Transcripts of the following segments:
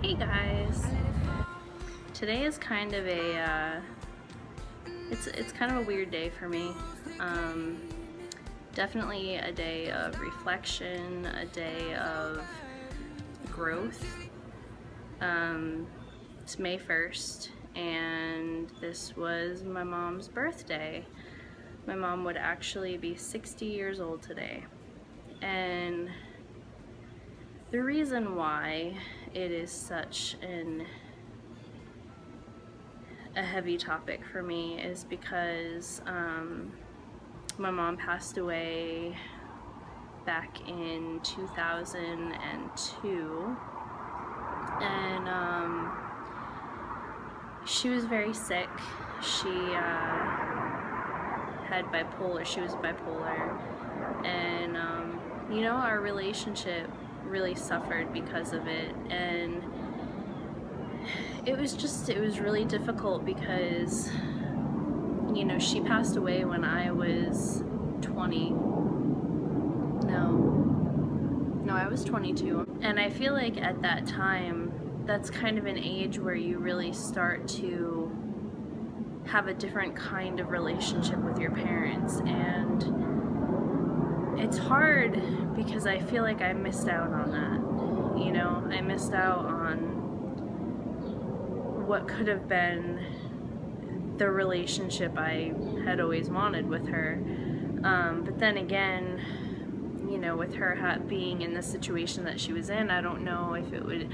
Hey guys, today is kind of it's kind of a weird day for me. Um, Definitely a day of reflection, a day of growth. It's May 1st, and this was my mom's birthday. My mom would actually be 60 years old today, and the reason why it is such a heavy topic for me is because my mom passed away back in 2002, and she was very sick. She had bipolar. She was bipolar, and our relationship really suffered because of it. And it was really difficult because she passed away when I was 20. No, I was 22. And I feel like at that time, that's kind of an age where you really start to have a different kind of relationship with your parents. And it's hard because I feel like I missed out on that. I missed out on what could have been the relationship I had always wanted with her. But then again, with her being in the situation that she was in, I don't know if it would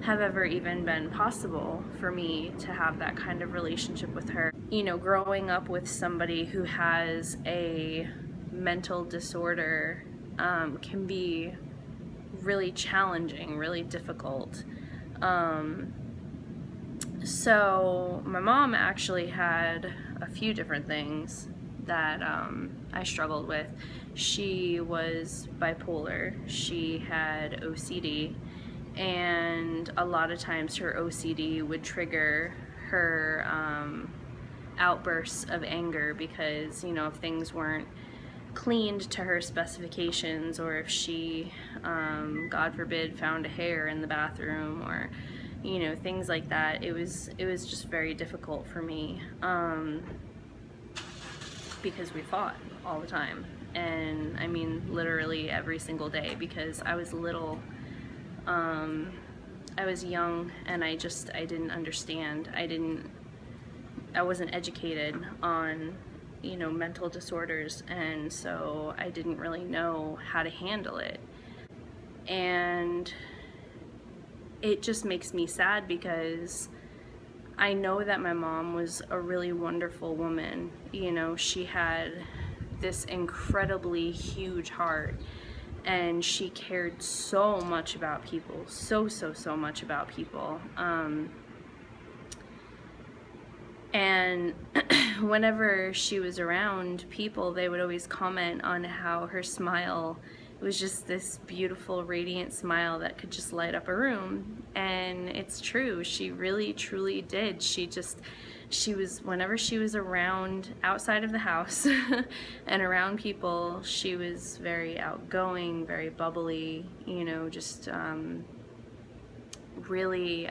have ever even been possible for me to have that kind of relationship with her. Growing up with somebody who has a mental disorder can be really challenging, really difficult. So my mom actually had a few different things that I struggled with. She was bipolar, she had OCD, and a lot of times her OCD would trigger her outbursts of anger because, if things weren't cleaned to her specifications, or if she, God forbid, found a hair in the bathroom, or things like that. It was just very difficult for me because we fought all the time, and I mean literally every single day, because I was little. I was young, and I didn't understand. I wasn't educated on mental disorders, and so I didn't really know how to handle it. And it just makes me sad because I know that my mom was a really wonderful woman. She had this incredibly huge heart, and she cared so much about people, so much about people. And whenever she was around people, they would always comment on how her smile was just this beautiful, radiant smile that could just light up a room. And it's true, she really, truly did. Whenever she was around, outside of the house, and around people, she was very outgoing, very bubbly, just really,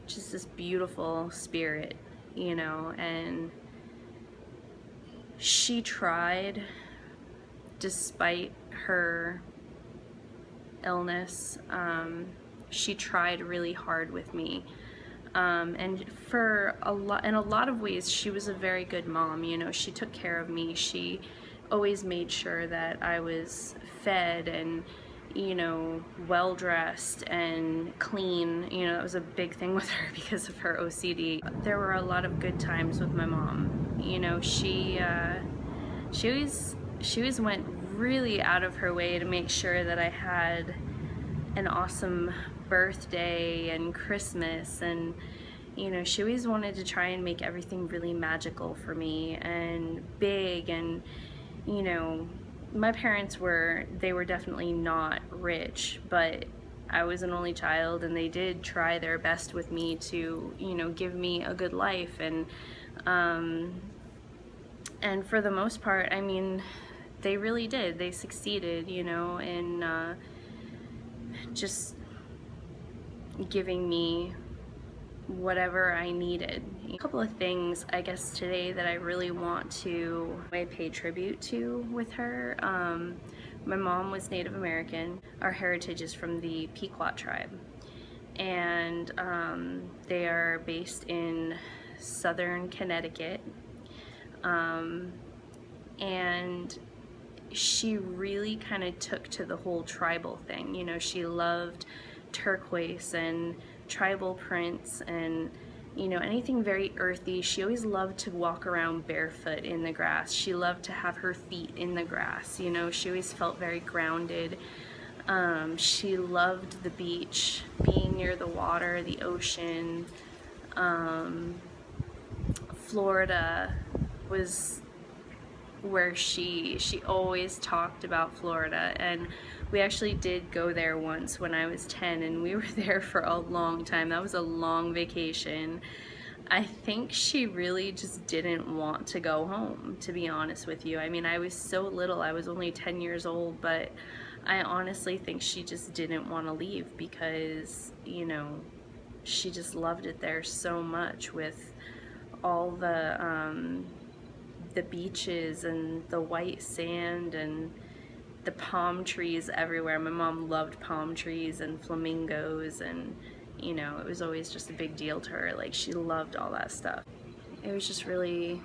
just this beautiful spirit, and she tried, despite her illness, she tried really hard with me. And in a lot of ways, she was a very good mom. She took care of me. She always made sure that I was fed and, well dressed and clean. That was a big thing with her because of her OCD. There were a lot of good times with my mom. She always went really out of her way to make sure that I had an awesome birthday and Christmas, and she always wanted to try and make everything really magical for me and big. And my parents were definitely not rich, but I was an only child, and they did try their best with me to give me a good life. And for the most part, I mean, they really did. They succeeded, in just giving me whatever I needed. A couple of things, I guess, today that I really want to pay tribute to with her. My mom was Native American. Our heritage is from the Pequot tribe, and they are based in southern Connecticut. And she really kind of took to the whole tribal thing. You know, she loved turquoise and tribal prints and, you know, anything very earthy. She always loved to walk around barefoot in the grass. She loved to have her feet in the grass. You know, she always felt very grounded. She loved the beach, being near the water, the ocean. Florida was where she always talked about Florida, and we actually did go there once when I was 10, and we were there for a long time. That was a long vacation. I think she really just didn't want to go home, to be honest with you. I mean, I was so little, I was only 10 years old, but I honestly think she just didn't want to leave because, you know, she just loved it there so much, with all the beaches and the white sand and the palm trees everywhere. My mom loved palm trees and flamingos, and, you know, it was always just a big deal to her. Like, she loved all that stuff. It was just really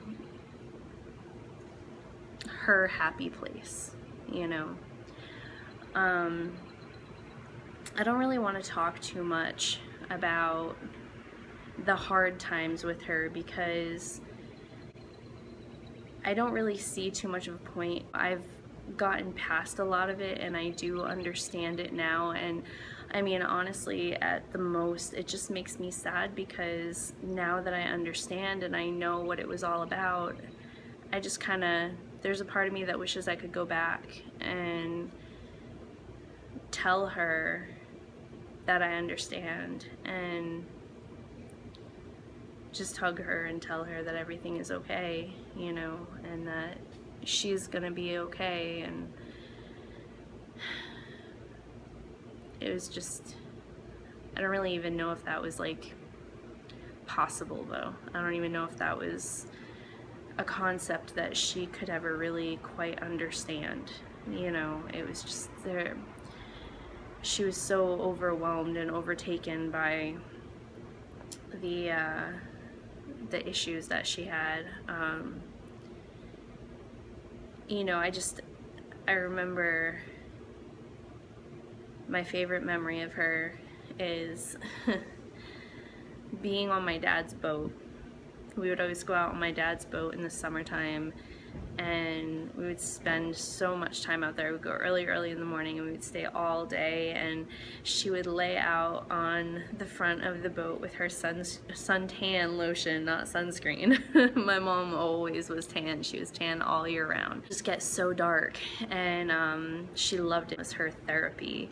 her happy place, you know. I don't really want to talk too much about the hard times with her because I don't really see too much of a point. I've gotten past a lot of it, and I do understand it now. And I mean, honestly, at the most, it just makes me sad because now that I understand and I know what it was all about, I just kind of, there's a part of me that wishes I could go back and tell her that I understand, and just hug her and tell her that everything is okay, you know, and that she's gonna be okay. And it was just, I don't really even know if that was like possible though. I don't even know if that was a concept that she could ever really quite understand, you know. It was just there. She was so overwhelmed and overtaken by the issues that she had. You know, I remember my favorite memory of her is being on my dad's boat. We would always go out on my dad's boat in the summertime, and we would spend so much time out there. We'd go early in the morning, and we would stay all day, and she would lay out on the front of the boat with her suntan lotion, not sunscreen. My mom always was tan. She was tan all year round. It just gets so dark, and she loved it. It was her therapy,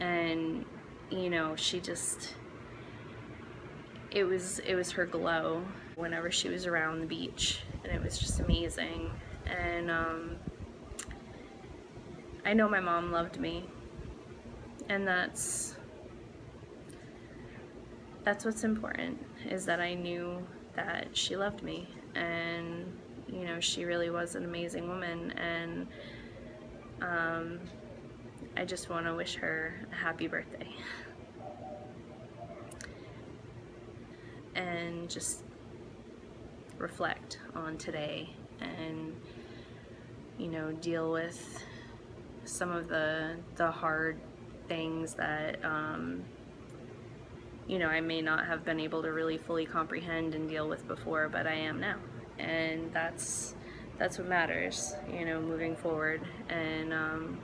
and, you know, she just, it was her glow whenever she was around the beach, and it was just amazing. And I know my mom loved me, and that's what's important, is that I knew that she loved me, and, you know, she really was an amazing woman. And I just want to wish her a happy birthday and just reflect on today, and, you know, deal with some of the hard things that you know, I may not have been able to really fully comprehend and deal with before, but I am now, and that's what matters, you know, moving forward, and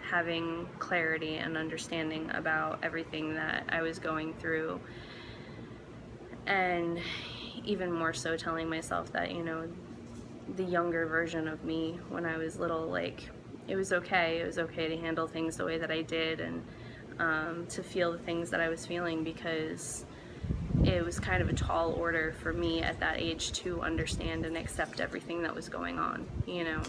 having clarity and understanding about everything that I was going through, and even more so telling myself that, you know, the younger version of me when I was little, like, it was okay to handle things the way that I did, and to feel the things that I was feeling, because it was kind of a tall order for me at that age to understand and accept everything that was going on, you know.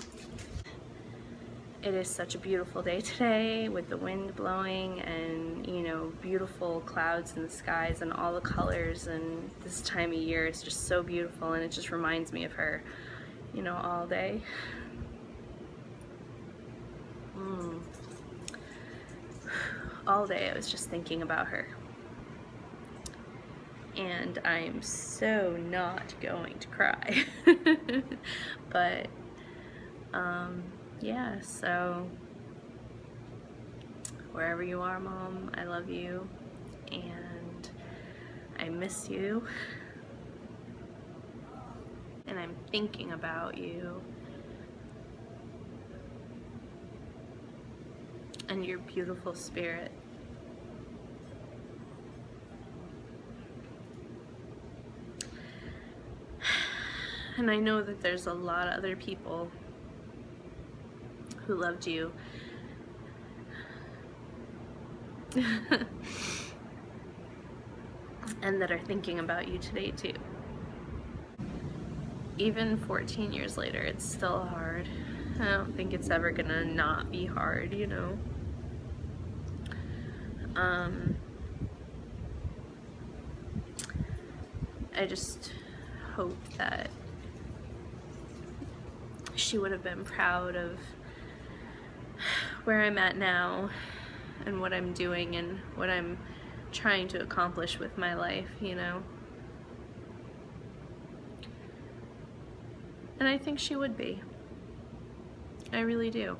it is such a beautiful day today with the wind blowing and, you know, beautiful clouds in the skies and all the colors, and this time of year is just so beautiful, and it just reminds me of her, you know, all day. All day I was just thinking about her. And I'm so not going to cry. But yeah, so wherever you are, Mom, I love you and I miss you, and I'm thinking about you and your beautiful spirit. And I know that there's a lot of other people who loved you. And that are thinking about you today too. Even 14 years later, it's still hard. I don't think it's ever gonna not be hard, you know. I just hope that she would have been proud of where I'm at now and what I'm doing and what I'm trying to accomplish with my life, you know. And I think she would be. I really do.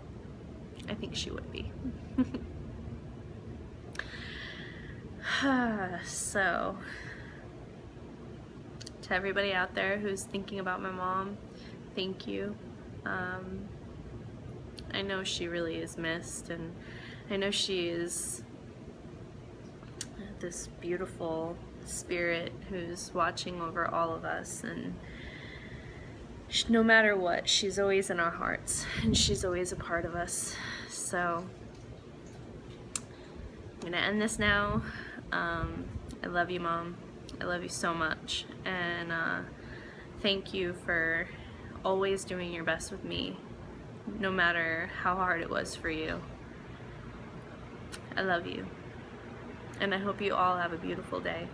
I think she would be. So, to everybody out there who's thinking about my mom, thank you. I know she really is missed, and I know she is this beautiful spirit who's watching over all of us, and no matter what, she's always in our hearts, and she's always a part of us. So I'm gonna end this now. I love you, Mom. I love you so much, and thank you for always doing your best with me, no matter how hard it was for you. I love you, and I hope you all have a beautiful day.